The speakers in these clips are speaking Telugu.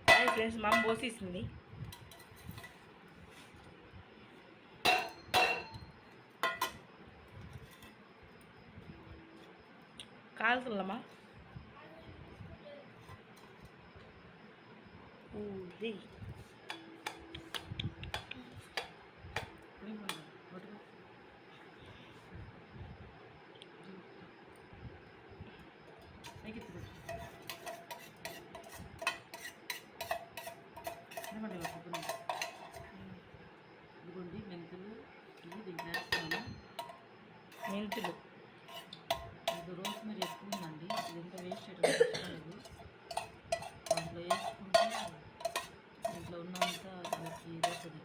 హాయ్ ఫ్రెండ్స్, మా అమ్మ పోసేసింది. కాలుతుందమ్మా. ఇది ఇదిగోండి మెంతులు, ఇవి దీంట్లో వేస్తాను. మెంతులు ఇది రోజు మీరు ఎక్కువ ఉందండి. ఇది ఇంకా వేస్ట్ చేయడం లేదు. దాంట్లో వేసుకుంటే దీంట్లో ఉన్నంత మనకి ఇదవుతుంది.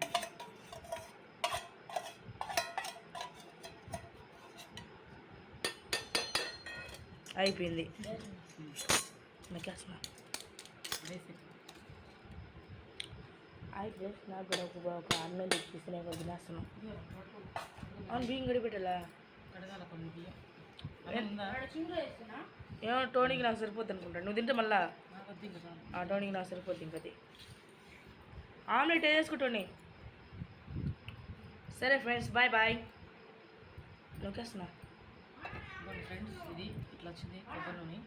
అయిపోయింది. నాకేస్తున్నా. హాయ్ ఫ్రెండ్స్, నాకు కూడా ఒక అన్నం తెచ్చేసి నేను ఒక తినేస్తున్నాను. అవును, బియ్యం గడిపెట్టాలా? కడగాల కొన్ని బియ్యం. ఏమో టోనీకి నాకు సరిపోద్ది అనుకుంటాను. నువ్వు తింటే మళ్ళా నాకు టోనీకి నాకు సరిపోద్ది. ఇంకది ఆమ్లెట్ వేసుకుంటోని. సరే ఫ్రెండ్స్, బాయ్ బాయ్. నొక్కేస్తున్నా ఫ్రెండ్స్. ఇది ఇట్లా వచ్చింది కొబ్బరి నూనె.